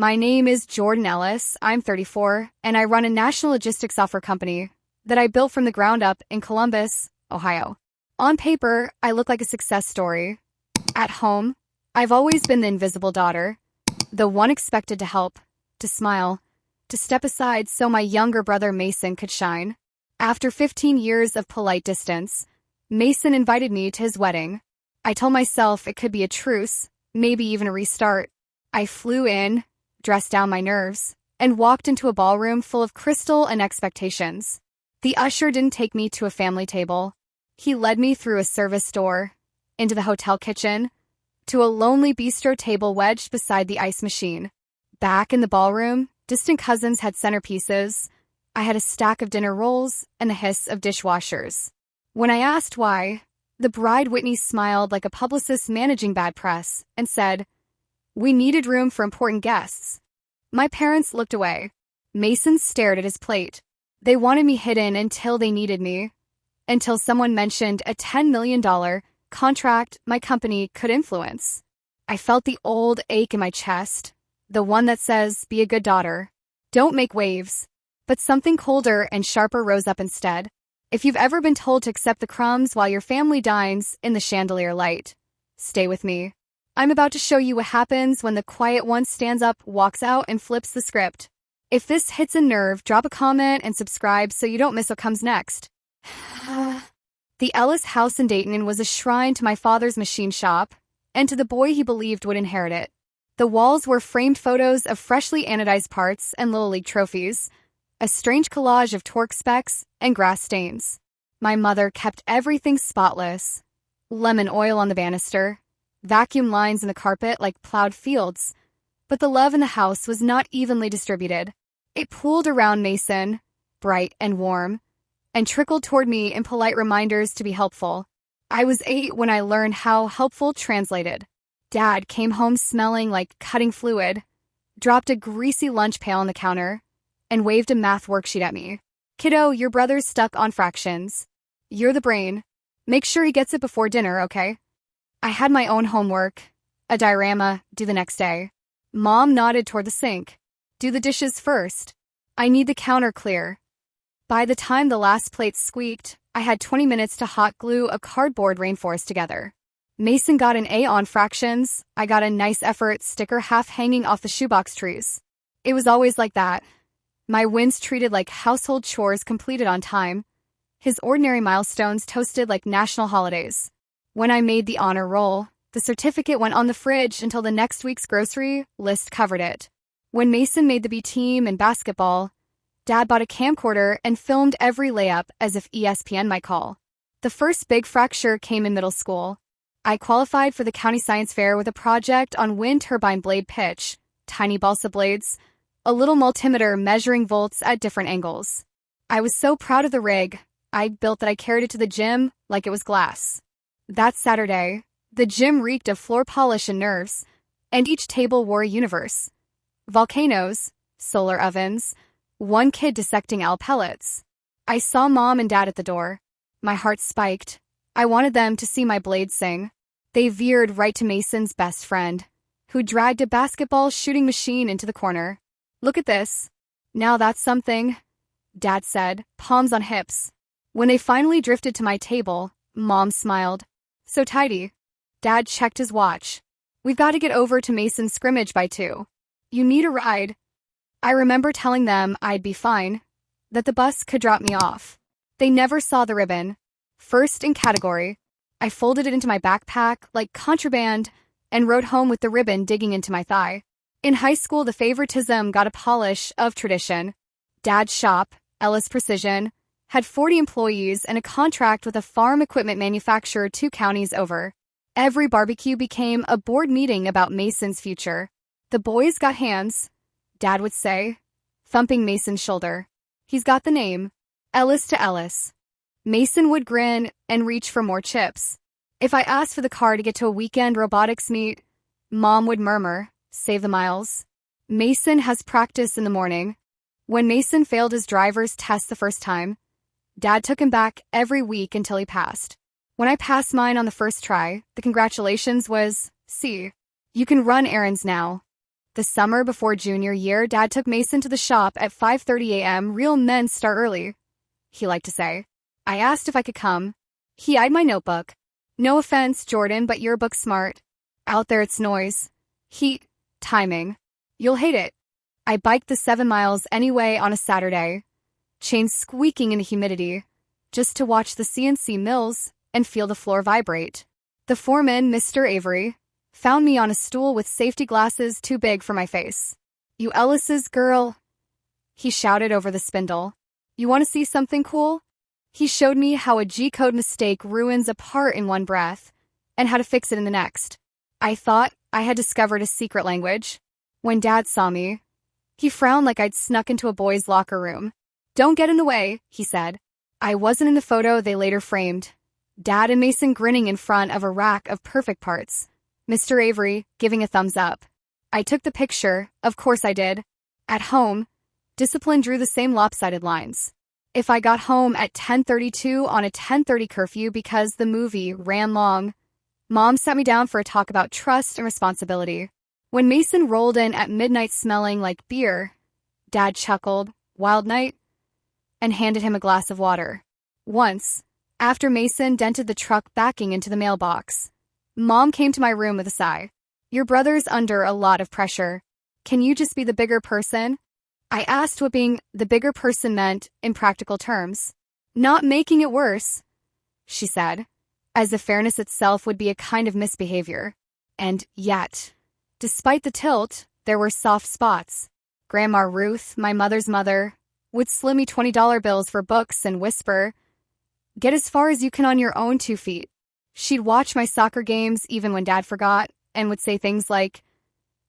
My name is Jordan Ellis. I'm 34, and I run a national logistics software company that I built from the ground up in Columbus, Ohio. On paper, I look like a success story. At home, I've always been the invisible daughter, the one expected to help, to smile, to step aside so my younger brother Mason could shine. After 15 years of polite distance, Mason invited me to his wedding. I told myself it could be a truce, maybe even a restart. I flew in, dressed down my nerves, and walked into a ballroom full of crystal and expectations. The usher didn't take me to a family table. He led me through a service door, into the hotel kitchen, to a lonely bistro table wedged beside the ice machine. Back in the ballroom, distant cousins had centerpieces. I had a stack of dinner rolls and the hiss of dishwashers. When I asked why, the bride Whitney smiled like a publicist managing bad press and said, "We needed room for important guests." My parents looked away. Mason stared at his plate. They wanted me hidden until they needed me, until someone mentioned a $10 million contract my company could influence. I felt the old ache in my chest, the one that says, "Be a good daughter. Don't make waves." But something colder and sharper rose up instead. If you've ever been told to accept the crumbs while your family dines in the chandelier light, stay with me. I'm about to show you what happens when the quiet one stands up, walks out, and flips the script. If this hits a nerve, drop a comment and subscribe so you don't miss what comes next. The Ellis house in Dayton was a shrine to my father's machine shop and to the boy he believed would inherit it. The walls were framed photos of freshly anodized parts and Little League trophies, a strange collage of torque specs and grass stains. My mother kept everything spotless. Lemon oil on the banister, vacuum lines in the carpet like plowed fields. But the love in the house was not evenly distributed. It pooled around Mason, bright and warm, and trickled toward me in polite reminders to be helpful. I was 8 when I learned how helpful translated. Dad came home smelling like cutting fluid, dropped a greasy lunch pail on the counter, and waved a math worksheet at me. "Kiddo, your brother's stuck on fractions. You're the brain. Make sure he gets it before dinner, okay?" I had my own homework, a diorama due the next day. Mom nodded toward the sink. "Do the dishes first. I need the counter clear." By the time the last plate squeaked, I had 20 minutes to hot glue a cardboard rainforest together. Mason got an A on fractions. I got a nice effort sticker half hanging off the shoebox trees. It was always like that. My wins treated like household chores completed on time. His ordinary milestones toasted like national holidays. When I made the honor roll, the certificate went on the fridge until the next week's grocery list covered it. When Mason made the B team in basketball, Dad bought a camcorder and filmed every layup as if ESPN might call. The first big fracture came in middle school. I qualified for the county science fair with a project on wind turbine blade pitch, tiny balsa blades, a little multimeter measuring volts at different angles. I was so proud of the rig I built that I carried it to the gym like it was glass. That Saturday, the gym reeked of floor polish and nerves, and each table wore a universe. Volcanoes, solar ovens, one kid dissecting owl pellets. I saw Mom and Dad at the door. My heart spiked. I wanted them to see my blade sing. They veered right to Mason's best friend, who dragged a basketball shooting machine into the corner. "Look at this. Now that's something," Dad said, palms on hips. When they finally drifted to my table, Mom smiled. "So tidy." Dad checked his watch. "We've got to get over to Mason's scrimmage by 2. You need a ride." I remember telling them I'd be fine, that the bus could drop me off. They never saw the ribbon. First in category, I folded it into my backpack like contraband and rode home with the ribbon digging into my thigh. In high school, the favoritism got a polish of tradition. Dad's shop, Ellis Precision, had 40 employees and a contract with a farm equipment manufacturer 2 counties over. Every barbecue became a board meeting about Mason's future. "The boys got hands," Dad would say, thumping Mason's shoulder. "He's got the name. Ellis to Ellis." Mason would grin and reach for more chips. If I asked for the car to get to a weekend robotics meet, Mom would murmur, "Save the miles." Mason has practice in the morning. When Mason failed his driver's test the first time, Dad took him back every week until he passed. When I passed mine on the first try, the congratulations was, "See, you can run errands now." The summer before junior year, Dad took Mason to the shop at 5:30 a.m. Real men start early, he liked to say. I asked if I could come. He eyed my notebook. No offense, Jordan, but you're book smart. Out there it's noise. Heat. Timing. You'll hate it. I biked the 7 miles anyway on a Saturday, chains squeaking in the humidity, just to watch the CNC mills and feel the floor vibrate. The foreman, Mr. Avery, found me on a stool with safety glasses too big for my face. You Ellis's girl, he shouted over the spindle. You want to see something cool? He showed me how a G-code mistake ruins a part in one breath and how to fix it in the next. I thought I had discovered a secret language. When Dad saw me, he frowned like I'd snuck into a boy's locker room. Don't get in the way, he said. I wasn't in the photo they later framed. Dad and Mason grinning in front of a rack of perfect parts. Mr. Avery giving a thumbs up. I took the picture, of course I did. At home, discipline drew the same lopsided lines. If I got home at 10:32 on a 10:30 curfew because the movie ran long, Mom sat me down for a talk about trust and responsibility. When Mason rolled in at midnight smelling like beer, Dad chuckled, "Wild night," and handed him a glass of water. Once, after Mason dented the truck backing into the mailbox, Mom came to my room with a sigh. Your brother's under a lot of pressure. Can you just be the bigger person? I asked what being the bigger person meant in practical terms. Not making it worse, she said, as if fairness itself would be a kind of misbehavior. And yet, despite the tilt, there were soft spots. Grandma Ruth, my mother's mother, would slip me $20 bills for books and whisper, "Get as far as you can on your own 2 feet." She'd watch my soccer games even when Dad forgot, and would say things like,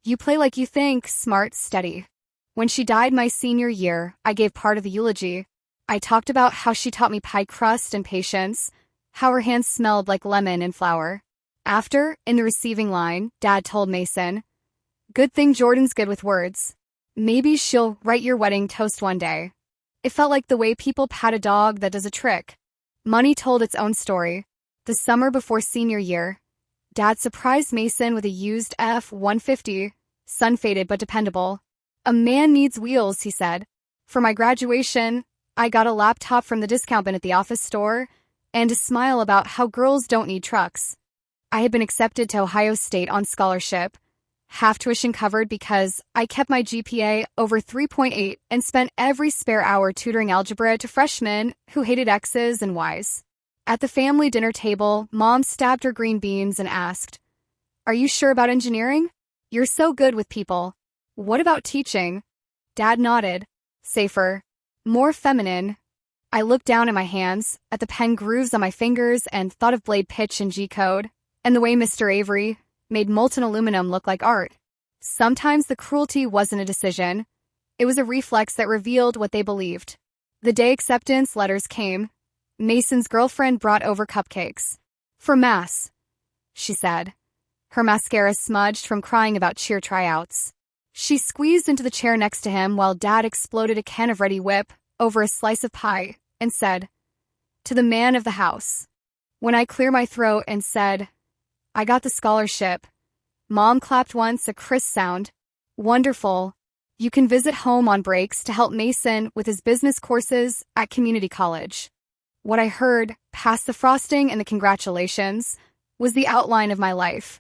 "You play like you think, smart, steady." When she died my senior year, I gave part of the eulogy. I talked about how she taught me pie crust and patience, how her hands smelled like lemon and flour. After, in the receiving line, Dad told Mason, "Good thing Jordan's good with words. Maybe she'll write your wedding toast one day." It felt like the way people pat a dog that does a trick. Money told its own story. The summer before senior year, Dad surprised Mason with a used F-150, sun-faded but dependable. A man needs wheels, he said. For my graduation, I got a laptop from the discount bin at the office store and a smile about how girls don't need trucks. I had been accepted to Ohio State on scholarship, half tuition covered because I kept my GPA over 3.8 and spent every spare hour tutoring algebra to freshmen who hated X's and Y's. At the family dinner table, Mom stabbed her green beans and asked, "Are you sure about engineering? You're so good with people. What about teaching?" Dad nodded. Safer. More feminine. I looked down at my hands, at the pen grooves on my fingers, and thought of blade pitch and G-code, and the way Mr. Avery made molten aluminum look like art. Sometimes the cruelty wasn't a decision. It was a reflex that revealed what they believed. The day acceptance letters came, Mason's girlfriend brought over cupcakes. "For Mass," she said. Her mascara smudged from crying about cheer tryouts. She squeezed into the chair next to him while Dad exploded a can of Ready Whip over a slice of pie and said, "To the man of the house." When I cleared my throat and said, "I got the scholarship," Mom clapped once, a crisp sound. "Wonderful. You can visit home on breaks to help Mason with his business courses at community college." What I heard, past the frosting and the congratulations, was the outline of my life.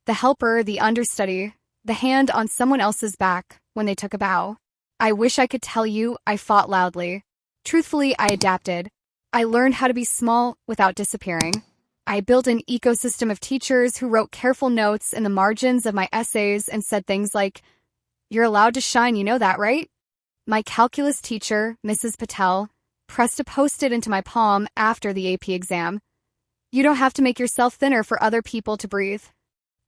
The helper, the understudy, the hand on someone else's back when they took a bow. I wish I could tell you I fought loudly. Truthfully, I adapted. I learned how to be small without disappearing. I built an ecosystem of teachers who wrote careful notes in the margins of my essays and said things like, "You're allowed to shine, you know that, right?" My calculus teacher, Mrs. Patel, pressed a Post-it into my palm after the AP exam. "You don't have to make yourself thinner for other people to breathe."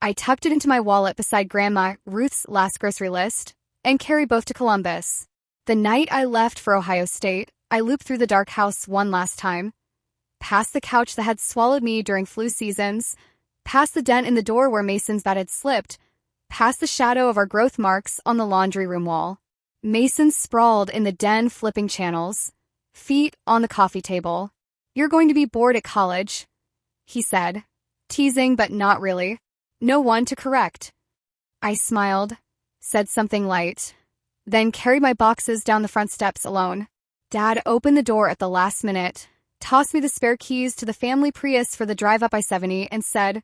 I tucked it into my wallet beside Grandma Ruth's last grocery list and carried both to Columbus. The night I left for Ohio State, I looped through the dark house one last time, past the couch that had swallowed me during flu seasons, past the dent in the door where Mason's bat had slipped, past the shadow of our growth marks on the laundry room wall. Mason sprawled in the den flipping channels, feet on the coffee table. "You're going to be bored at college," he said, teasing but not really. No one to correct. I smiled. said something light, then carried my boxes down the front steps alone. Dad opened the door at the last minute, tossed me the spare keys to the family Prius for the drive up I-70, and said,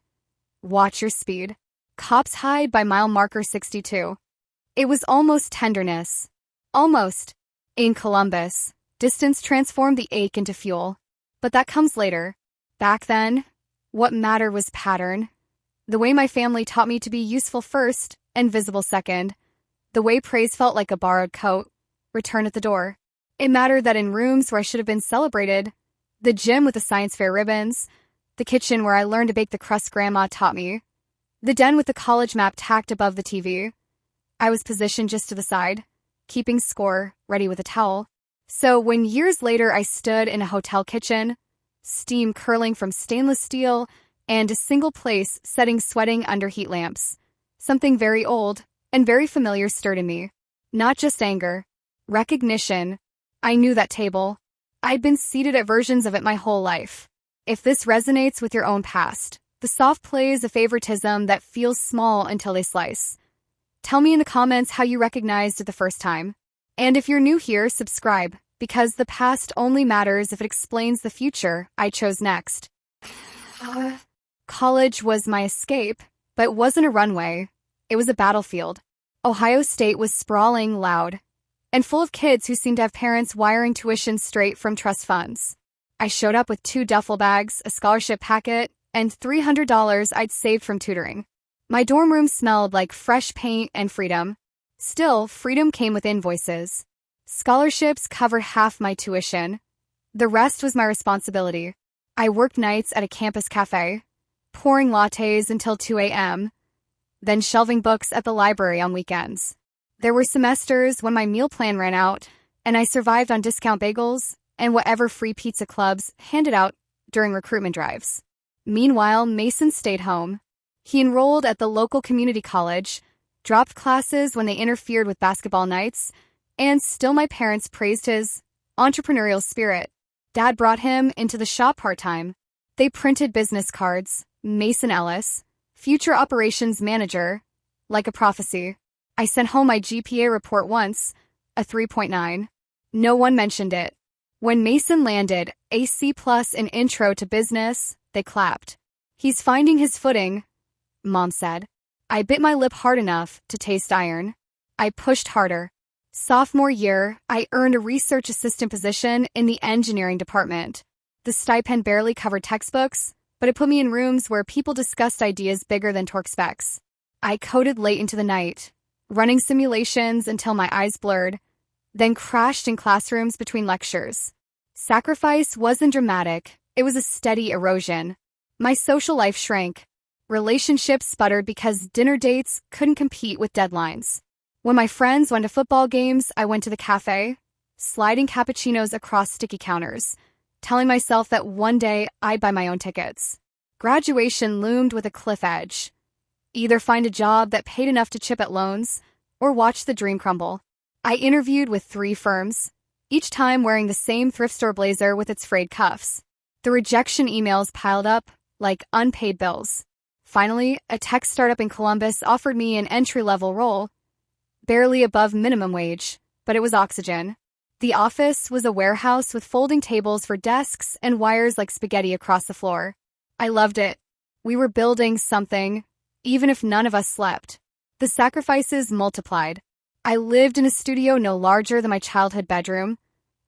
"Watch your speed. Cops hide by mile marker 62. It was almost tenderness. Almost. In Columbus, distance transformed the ache into fuel. But that comes later. Back then, what mattered was pattern. The way my family taught me to be useful first and visible second. The way praise felt like a borrowed coat. Return at the door. It mattered that in rooms where I should have been celebrated, the gym with the science fair ribbons, the kitchen where I learned to bake the crust Grandma taught me, the den with the college map tacked above the TV, I was positioned just to the side, keeping score, ready with a towel. So when years later I stood in a hotel kitchen, steam curling from stainless steel, and a single place setting sweating under heat lamps, something very old and very familiar stirred in me. Not just anger. Recognition. I knew that table. I'd been seated at versions of it my whole life. If this resonates with your own past, the soft plays of favoritism that feels small until they slice. Tell me in the comments how you recognized it the first time. And if you're new here, subscribe, because the past only matters if it explains the future I chose next. College was my escape, but it wasn't a runway. It was a battlefield. Ohio State was sprawling, loud, and full of kids who seemed to have parents wiring tuition straight from trust funds. I showed up with 2 duffel bags, a scholarship packet, and $300 I'd saved from tutoring. My dorm room smelled like fresh paint and freedom. Still, freedom came with invoices. Scholarships covered half my tuition. The rest was my responsibility. I worked nights at a campus cafe, pouring lattes until 2 a.m., then shelving books at the library on weekends. There were semesters when my meal plan ran out, and I survived on discount bagels and whatever free pizza clubs handed out during recruitment drives. Meanwhile, Mason stayed home. He enrolled at the local community college, dropped classes when they interfered with basketball nights, and still my parents praised his entrepreneurial spirit. Dad brought him into the shop part-time. They printed business cards, Mason Ellis, future operations manager, like a prophecy. I sent home my GPA report once, a 3.9. No one mentioned it. When Mason landed a C+ in intro to business, they clapped. He's finding his footing, Mom said. I bit my lip hard enough to taste iron. I pushed harder. Sophomore year, I earned a research assistant position in the engineering department. The stipend barely covered textbooks, but it put me in rooms where people discussed ideas bigger than torque specs. I coded late into the night, running simulations until my eyes blurred, then crashed in classrooms between lectures. Sacrifice wasn't dramatic, it was a steady erosion. My social life shrank. Relationships sputtered because dinner dates couldn't compete with deadlines. When my friends went to football games, I went to the cafe, sliding cappuccinos across sticky counters, telling myself that one day I'd buy my own tickets. Graduation loomed with a cliff edge. Either find a job that paid enough to chip at loans, or watch the dream crumble. I interviewed with 3 firms, each time wearing the same thrift store blazer with its frayed cuffs. The rejection emails piled up like unpaid bills. Finally, a tech startup in Columbus offered me an entry-level role, barely above minimum wage, but it was oxygen. The office was a warehouse with folding tables for desks and wires like spaghetti across the floor. I loved it. We were building something, even if none of us slept. The sacrifices multiplied. I lived in a studio no larger than my childhood bedroom,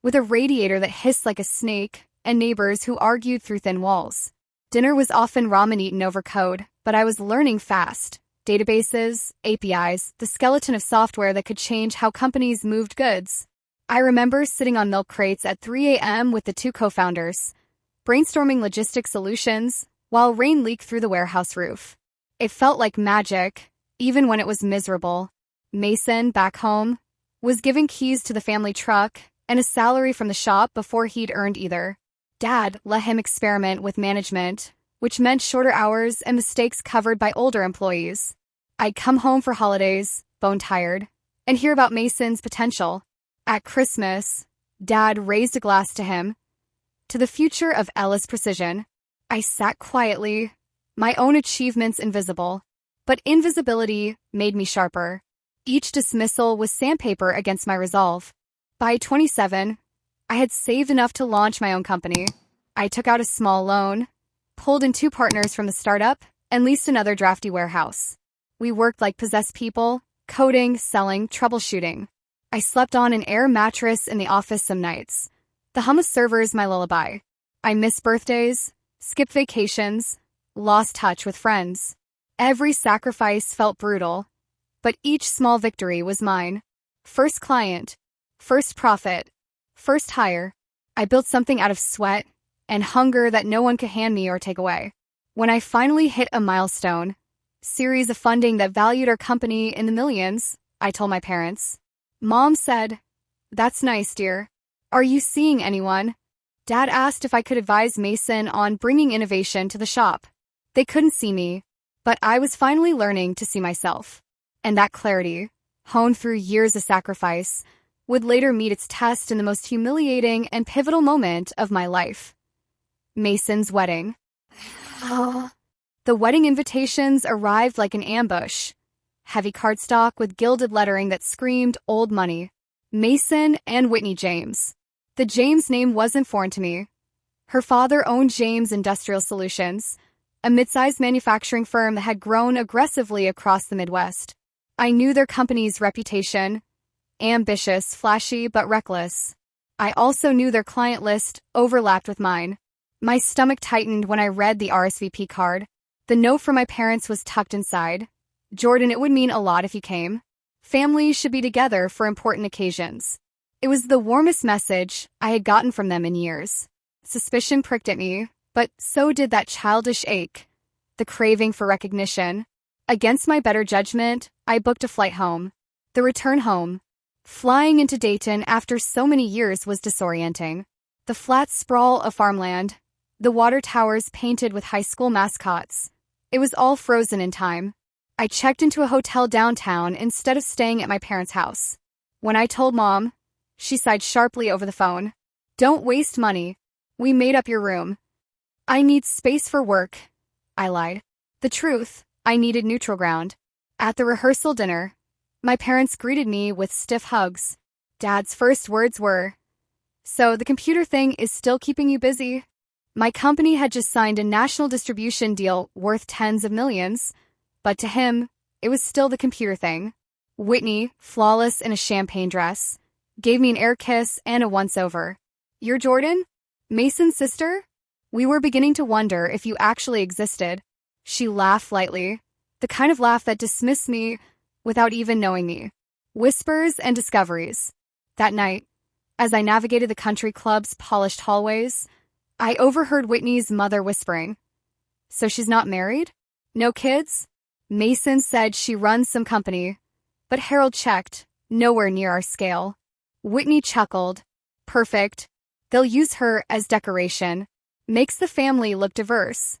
with a radiator that hissed like a snake and neighbors who argued through thin walls. Dinner was often ramen eaten over code, but I was learning fast. Databases, APIs, the skeleton of software that could change how companies moved goods. I remember sitting on milk crates at 3 a.m. with the 2 co-founders, brainstorming logistic solutions while rain leaked through the warehouse roof. It felt like magic, even when it was miserable. Mason, back home, was given keys to the family truck and a salary from the shop before he'd earned either. Dad let him experiment with management, which meant shorter hours and mistakes covered by older employees. I'd come home for holidays, bone-tired, and hear about Mason's potential. At Christmas, Dad raised a glass to him, to the future of Ellis Precision. I sat quietly, my own achievements invisible, but invisibility made me sharper. Each dismissal was sandpaper against my resolve. By 27, I had saved enough to launch my own company. I took out a small loan, pulled in 2 partners from the startup, and leased another drafty warehouse. We worked like possessed people, coding, selling, troubleshooting. I slept on an air mattress in the office some nights. The hum of servers my lullaby. I missed birthdays, skipped vacations, lost touch with friends. Every sacrifice felt brutal, but each small victory was mine. First client, first profit, first hire. I built something out of sweat and hunger that no one could hand me or take away. When I finally hit a milestone, series of funding that valued our company in the millions, I told my parents. Mom said, "That's nice, dear. Are you seeing anyone?" Dad asked if I could advise Mason on bringing innovation to the shop. They couldn't see me, but I was finally learning to see myself. And that clarity, honed through years of sacrifice, would later meet its test in the most humiliating and pivotal moment of my life. Mason's wedding. The wedding invitations arrived like an ambush. Heavy cardstock with gilded lettering that screamed old money. Mason and Whitney James. The James name wasn't foreign to me. Her father owned James Industrial Solutions, a mid-sized manufacturing firm that had grown aggressively across the Midwest. I knew their company's reputation. Ambitious, flashy, but reckless. I also knew their client list overlapped with mine. My stomach tightened when I read the RSVP card. The note from my parents was tucked inside. "Jordan, it would mean a lot if you came. Families should be together for important occasions." It was the warmest message I had gotten from them in years. Suspicion pricked at me, but so did that childish ache, the craving for recognition. Against my better judgment, I booked a flight home. The return home. Flying into Dayton after so many years was disorienting. The flat sprawl of farmland, the water towers painted with high school mascots. It was all frozen in time. I checked into a hotel downtown instead of staying at my parents' house. When I told Mom, she sighed sharply over the phone. "Don't waste money. We made up your room." "I need space for work," I lied. The truth, I needed neutral ground. At the rehearsal dinner, my parents greeted me with stiff hugs. Dad's first words were, "So the computer thing is still keeping you busy?" My company had just signed a national distribution deal worth tens of millions, but to him, it was still the computer thing. Whitney, flawless in a champagne dress, gave me an air kiss and a once-over. "You're Jordan? Mason's sister?" We were beginning to wonder if you actually existed. She laughed lightly, the kind of laugh that dismissed me without even knowing me. Whispers and discoveries. That night, as I navigated the country club's polished hallways, I overheard Whitney's mother whispering, "So she's not married? No kids?" Mason said she runs some company, but Harold checked, nowhere near our scale. Whitney chuckled. "Perfect. They'll use her as decoration. Makes the family look diverse."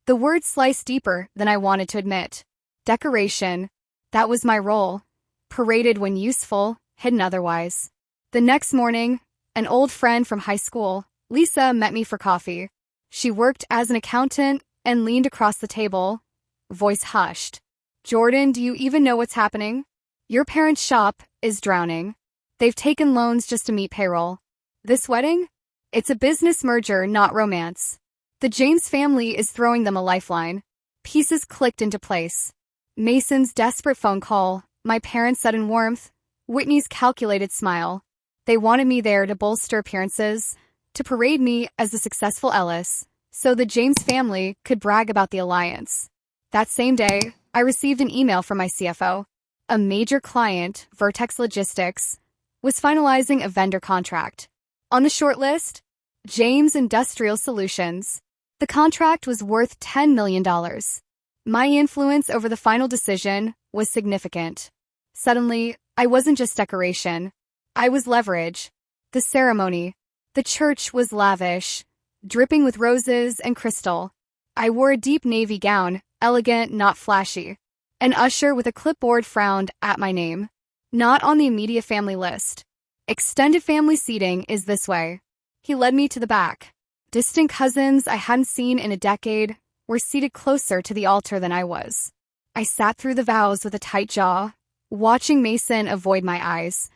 The word sliced deeper than I wanted to admit. Decoration. That was my role. Paraded when useful, hidden otherwise. The next morning, an old friend from high school, Lisa, met me for coffee. She worked as an accountant and leaned across the table, voice hushed. "Jordan, do you even know what's happening? Your parents' shop is drowning. They've taken loans just to meet payroll. This wedding? It's a business merger, not romance. The James family is throwing them a lifeline." Pieces clicked into place. Mason's desperate phone call, my parents' sudden warmth, Whitney's calculated smile. They wanted me there to bolster appearances, to parade me as the successful Ellis, so the James family could brag about the alliance. That same day, I received an email from my CFO. A major client, Vertex Logistics, was finalizing a vendor contract. On the short list, James Industrial Solutions. The contract was worth $10 million. My influence over the final decision was significant. Suddenly, I wasn't just decoration. I was leverage. The ceremony. The church was lavish, dripping with roses and crystal. I wore a deep navy gown, elegant, not flashy. An usher with a clipboard frowned at my name. Not on the immediate family list. Extended family seating is this way. He led me to the back. Distant cousins I hadn't seen in a decade were seated closer to the altar than I was. I sat through the vows with a tight jaw, watching Mason avoid my eyes,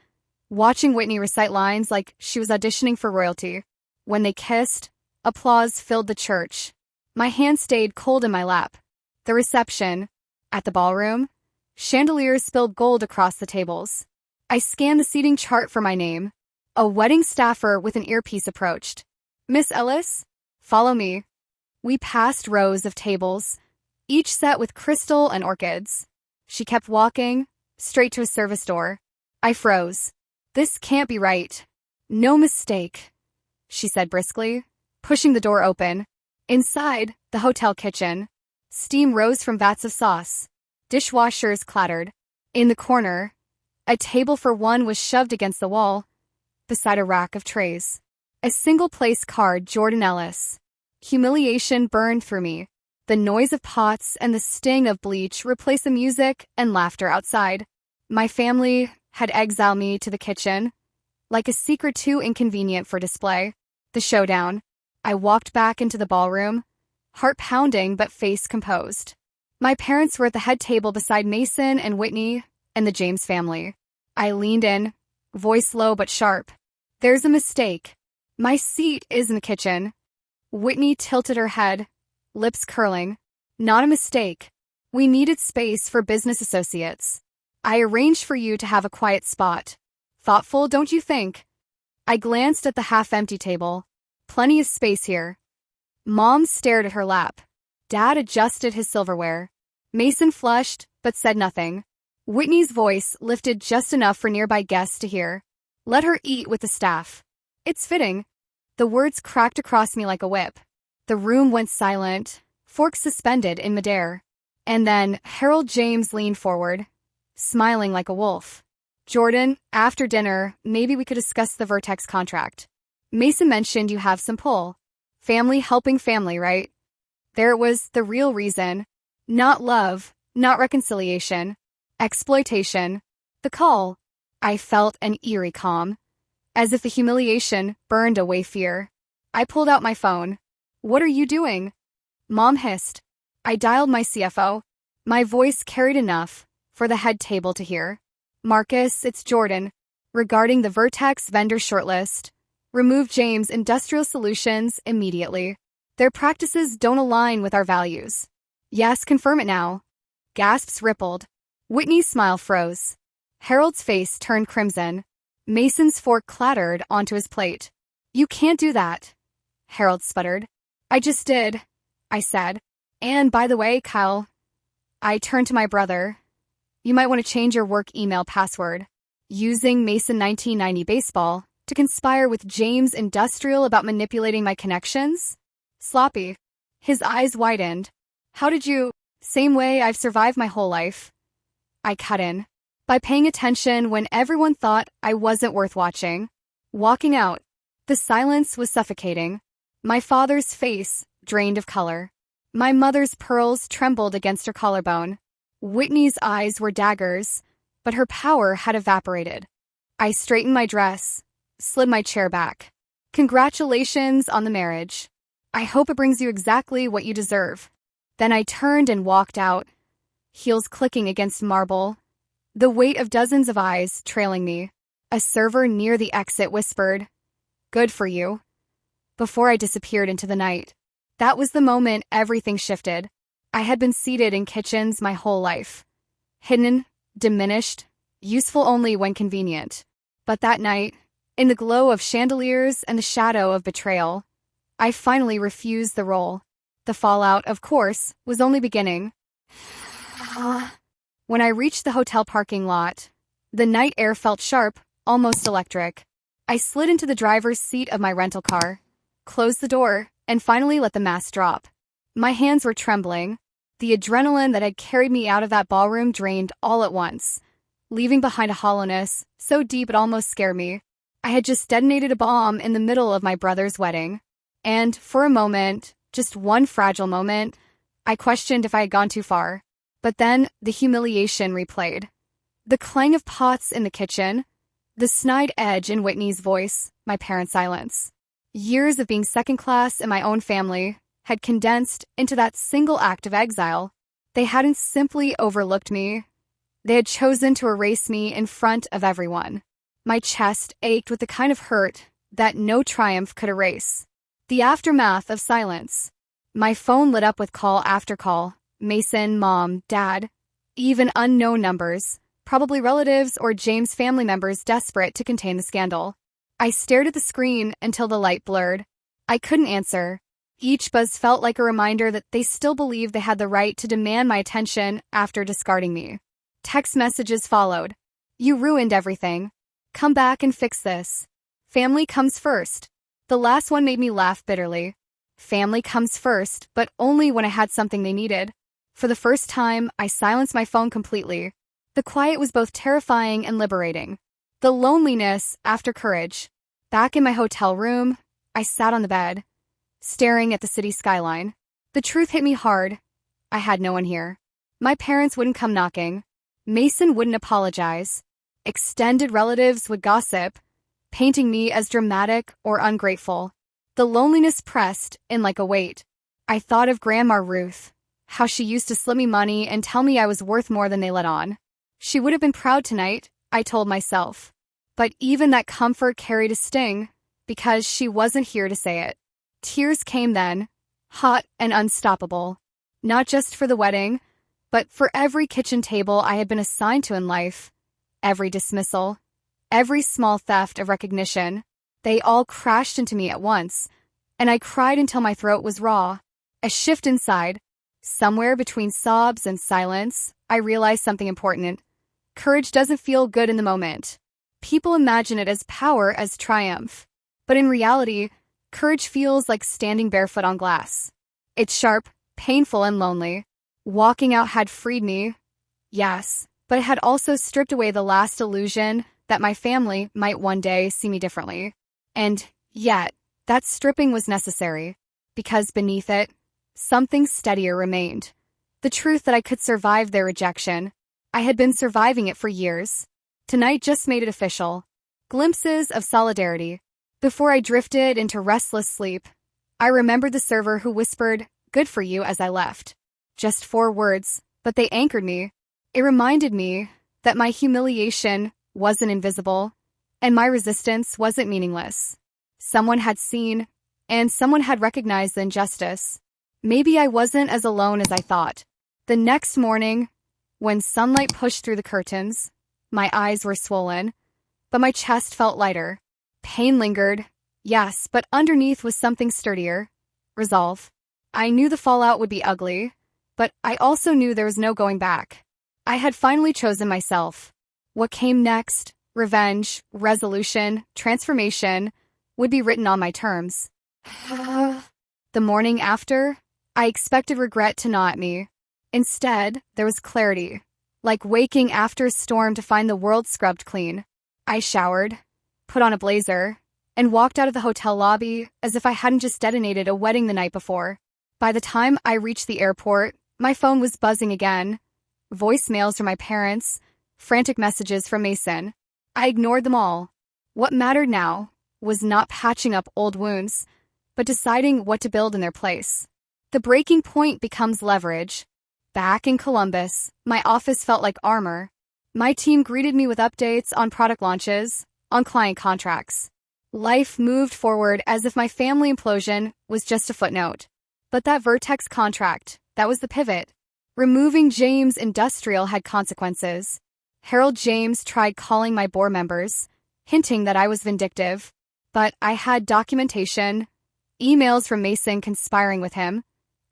watching Whitney recite lines like she was auditioning for royalty. When they kissed, applause filled the church. My hand stayed cold in my lap. The reception, at the ballroom, chandeliers spilled gold across the tables. I scanned the seating chart for my name. A wedding staffer with an earpiece approached. "Miss Ellis, follow me." We passed rows of tables, each set with crystal and orchids. She kept walking, straight to a service door. I froze. "This can't be right." "No mistake," she said briskly, pushing the door open. Inside, the hotel kitchen. Steam rose from vats of sauce. Dishwashers clattered. In the corner, a table for one was shoved against the wall, beside a rack of trays. A single-place card, Jordan Ellis. Humiliation burned through me. The noise of pots and the sting of bleach replaced the music and laughter outside. My family had exiled me to the kitchen, like a secret too inconvenient for display. The showdown. I walked back into the ballroom, heart pounding but face composed. My parents were at the head table beside Mason and Whitney and the James family. I leaned in, voice low but sharp. "There's a mistake. My seat is in the kitchen." Whitney tilted her head, lips curling. "Not a mistake. We needed space for business associates. I arranged for you to have a quiet spot. Thoughtful, don't you think?" I glanced at the half-empty table. Plenty of space here. Mom stared at her lap. Dad adjusted his silverware. Mason flushed, but said nothing. Whitney's voice lifted just enough for nearby guests to hear. "Let her eat with the staff." "It's fitting." The words cracked across me like a whip. The room went silent, forks suspended in midair. And then Harold James leaned forward, smiling like a wolf. "Jordan, after dinner, maybe we could discuss the Vertex contract. Mason mentioned you have some pull. Family helping family, right?" There it was, the real reason. Not love, not reconciliation. Exploitation. The call. I felt an eerie calm, as if the humiliation burned away fear. I pulled out my phone. "What are you doing?" Mom hissed. I dialed my CFO. My voice carried enough for the head table to hear. "Marcus, it's Jordan. Regarding the Vertex vendor shortlist, remove James Industrial Solutions immediately. Their practices don't align with our values." "Yes, confirm it now." Gasps rippled. Whitney's smile froze. Harold's face turned crimson. Mason's fork clattered onto his plate. "You can't do that," Harold sputtered. "I just did," I said. "And by the way, Kyle," I turned to my brother, "you might want to change your work email password. Using Mason 1990 baseball to conspire with James Industrial about manipulating my connections? Sloppy." His eyes widened. "How did you—" "Same way I've survived my whole life." I cut in. By paying attention when everyone thought I wasn't worth watching. Walking out. The silence was suffocating. My father's face drained of color. My mother's pearls trembled against her collarbone. Whitney's eyes were daggers, but her power had evaporated. I straightened my dress, slid my chair back. "Congratulations on the marriage. I hope it brings you exactly what you deserve." Then I turned and walked out, heels clicking against marble, the weight of dozens of eyes trailing me. A server near the exit whispered, "Good for you," before I disappeared into the night. That was the moment everything shifted. I had been seated in kitchens my whole life. Hidden, diminished, useful only when convenient. But that night, in the glow of chandeliers and the shadow of betrayal, I finally refused the role. The fallout, of course, was only beginning. When I reached the hotel parking lot, the night air felt sharp, almost electric. I slid into the driver's seat of my rental car, closed the door, and finally let the mask drop. My hands were trembling. The adrenaline that had carried me out of that ballroom drained all at once, leaving behind a hollowness so deep it almost scared me. I had just detonated a bomb in the middle of my brother's wedding. And for a moment, just one fragile moment, I questioned if I had gone too far. But then the humiliation replayed. The clang of pots in the kitchen, the snide edge in Whitney's voice, my parents' silence. Years of being second class in my own family had condensed into that single act of exile. They hadn't simply overlooked me. They had chosen to erase me in front of everyone. My chest ached with the kind of hurt that no triumph could erase. The aftermath of silence. My phone lit up with call after call. Mason, Mom, Dad, even unknown numbers, probably relatives or James' family members desperate to contain the scandal. I stared at the screen until the light blurred. I couldn't answer. Each buzz felt like a reminder that they still believed they had the right to demand my attention after discarding me. Text messages followed. You ruined everything. Come back and fix this. Family comes first. The last one made me laugh bitterly. Family comes first, but only when I had something they needed. For the first time, I silenced my phone completely. The quiet was both terrifying and liberating. The loneliness after courage. Back in my hotel room, I sat on the bed, staring at the city skyline. The truth hit me hard. I had no one here. My parents wouldn't come knocking. Mason wouldn't apologize. Extended relatives would gossip, painting me as dramatic or ungrateful. The loneliness pressed in like a weight. I thought of Grandma Ruth, how she used to slip me money and tell me I was worth more than they let on. She would have been proud tonight, I told myself. But even that comfort carried a sting, because she wasn't here to say it. Tears came then, hot and unstoppable. Not just for the wedding, but for every kitchen table I had been assigned to in life. Every dismissal, every small theft of recognition. They all crashed into me at once, and I cried until my throat was raw. A shift inside. Somewhere between sobs and silence, I realized something important. Courage doesn't feel good in the moment. People imagine it as power, as triumph. But in reality, courage feels like standing barefoot on glass. It's sharp, painful, and lonely. Walking out had freed me, yes, but it had also stripped away the last illusion that my family might one day see me differently. And yet, that stripping was necessary, because beneath it, something steadier remained. The truth that I could survive their rejection. I had been surviving it for years. Tonight just made it official. Glimpses of solidarity. Before I drifted into restless sleep, I remembered the server who whispered, "Good for you," as I left. Just 4 words, but they anchored me. It reminded me that my humiliation wasn't invisible, and my resistance wasn't meaningless. Someone had seen, and someone had recognized the injustice. Maybe I wasn't as alone as I thought. The next morning, when sunlight pushed through the curtains, my eyes were swollen, but my chest felt lighter. Pain lingered, yes, but underneath was something sturdier. Resolve. I knew the fallout would be ugly, but I also knew there was no going back. I had finally chosen myself. What came next, revenge, resolution, transformation, would be written on my terms. The morning after, I expected regret to gnaw at me. Instead, there was clarity, like waking after a storm to find the world scrubbed clean. I showered, put on a blazer, and walked out of the hotel lobby as if I hadn't just detonated a wedding the night before. By the time I reached the airport, my phone was buzzing again. Voicemails from my parents, frantic messages from Mason. I ignored them all. What mattered now was not patching up old wounds, but deciding what to build in their place. The breaking point becomes leverage. Back in Columbus, my office felt like armor. My team greeted me with updates on product launches, on client contracts. Life moved forward as if my family implosion was just a footnote. But that Vertex contract, that was the pivot. Removing James Industrial had consequences. Harold James tried calling my board members, hinting that I was vindictive. But I had documentation, emails from Mason conspiring with him,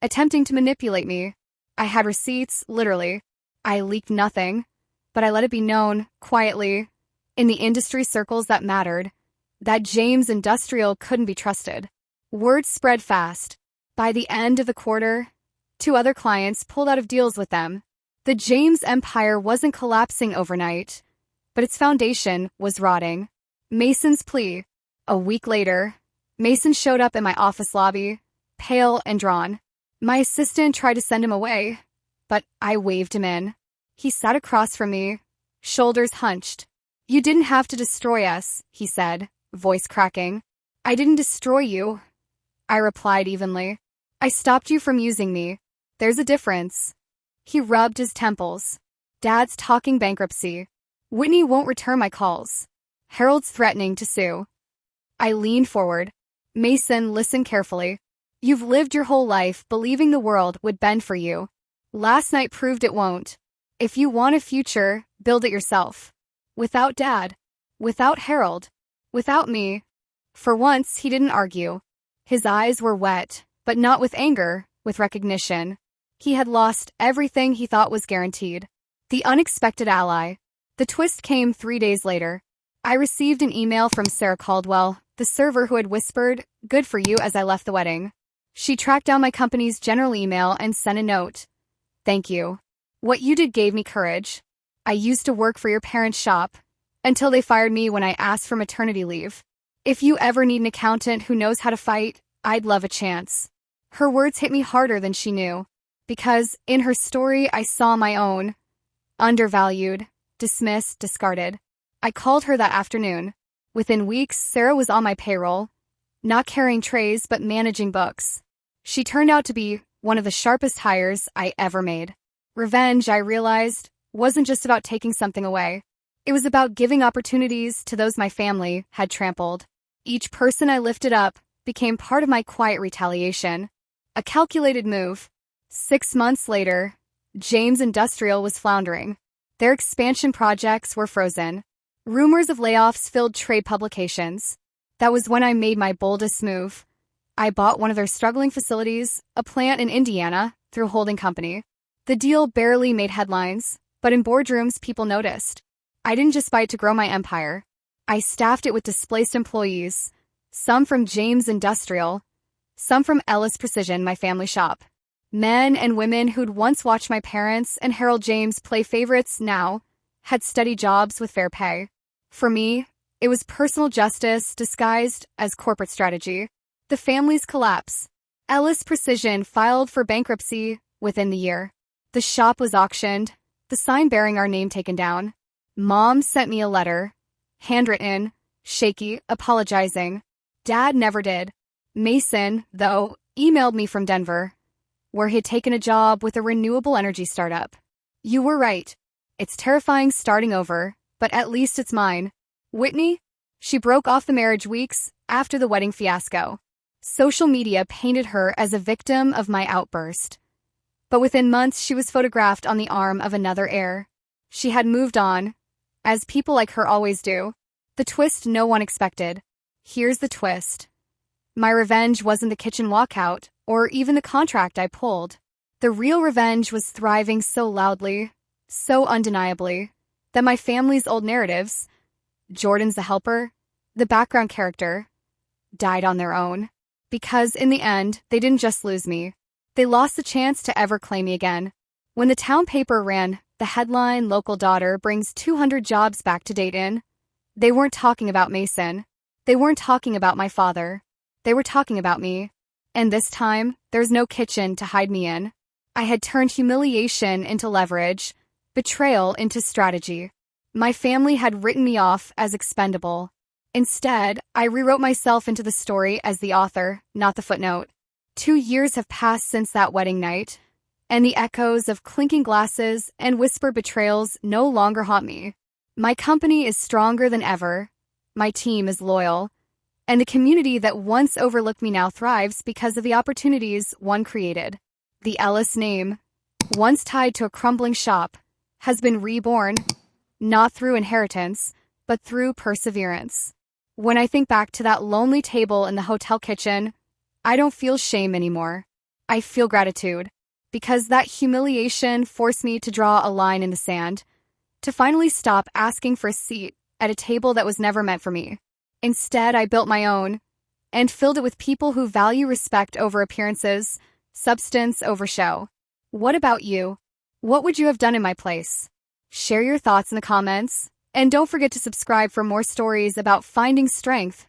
attempting to manipulate me. I had receipts, literally. I leaked nothing, but I let it be known, quietly, in the industry circles that mattered, that James Industrial couldn't be trusted. Word spread fast. By the end of the quarter, 2 other clients pulled out of deals with them. The James empire wasn't collapsing overnight, but its foundation was rotting. Mason's plea. A week later, Mason showed up in my office lobby, pale and drawn. My assistant tried to send him away, but I waved him in. He sat across from me, shoulders hunched. "You didn't have to destroy us," he said, voice cracking. "I didn't destroy you," I replied evenly. "I stopped you from using me. There's a difference." He rubbed his temples. Dad's talking bankruptcy. Whitney won't return my calls. Harold's threatening to sue. I leaned forward. Mason, listen carefully. You've lived your whole life believing the world would bend for you. Last night proved it won't. If you want a future, build it yourself. Without Dad. Without Harold. Without me. For once, he didn't argue. His eyes were wet, but not with anger, with recognition. He had lost everything he thought was guaranteed. The unexpected ally. The twist came 3 days later. I received an email from Sarah Caldwell, the server who had whispered, "Good for you," as I left the wedding. She tracked down my company's general email and sent a note. "Thank you. What you did gave me courage. I used to work for your parents' shop until they fired me when I asked for maternity leave. If you ever need an accountant who knows how to fight, I'd love a chance." Her words hit me harder than she knew, because in her story I saw my own. Undervalued, dismissed, discarded. I called her that afternoon. Within weeks, Sarah was on my payroll, not carrying trays but managing books. She turned out to be one of the sharpest hires I ever made. Revenge, I realized, wasn't just about taking something away. It was about giving opportunities to those my family had trampled. Each person I lifted up became part of my quiet retaliation. A calculated move. 6 months later, James Industrial was floundering. Their expansion projects were frozen. Rumors of layoffs filled trade publications. That was when I made my boldest move. I bought one of their struggling facilities, a plant in Indiana, through a holding company. The deal barely made headlines, but in boardrooms people noticed. I didn't just buy it to grow my empire. I staffed it with displaced employees, some from James Industrial, some from Ellis Precision, my family shop. Men and women who'd once watched my parents and Harold James play favorites now had steady jobs with fair pay. For me, it was personal justice disguised as corporate strategy. The family's collapse. Ellis Precision filed for bankruptcy within the year. The shop was auctioned, the sign bearing our name taken down. Mom sent me a letter, handwritten, shaky, apologizing. Dad never did. Mason, though, emailed me from Denver, where he had taken a job with a renewable energy startup. "You were right. It's terrifying starting over, but at least it's mine." Whitney? She broke off the marriage weeks after the wedding fiasco. Social media painted her as a victim of my outburst. But within months, she was photographed on the arm of another heir. She had moved on, as people like her always do. The twist no one expected. Here's the twist. My revenge wasn't the kitchen walkout, or even the contract I pulled. The real revenge was thriving so loudly, so undeniably, that my family's old narratives, Jordan's the helper, the background character, died on their own. Because in the end, they didn't just lose me. They lost the chance to ever claim me again. When the town paper ran the headline, "Local Daughter Brings 200 Jobs Back to Dayton," they weren't talking about Mason. They weren't talking about my father. They were talking about me. And this time, there's no kitchen to hide me in. I had turned humiliation into leverage, betrayal into strategy. My family had written me off as expendable. Instead, I rewrote myself into the story as the author, not the footnote. 2 years have passed since that wedding night, and the echoes of clinking glasses and whispered betrayals no longer haunt me. My company is stronger than ever. My team is loyal. And the community that once overlooked me now thrives because of the opportunities one created. The Ellis name, once tied to a crumbling shop, has been reborn, not through inheritance, but through perseverance. When I think back to that lonely table in the hotel kitchen, I don't feel shame anymore. I feel gratitude, because that humiliation forced me to draw a line in the sand, to finally stop asking for a seat at a table that was never meant for me. Instead, I built my own, and filled it with people who value respect over appearances, substance over show. What about you? What would you have done in my place? Share your thoughts in the comments, and don't forget to subscribe for more stories about finding strength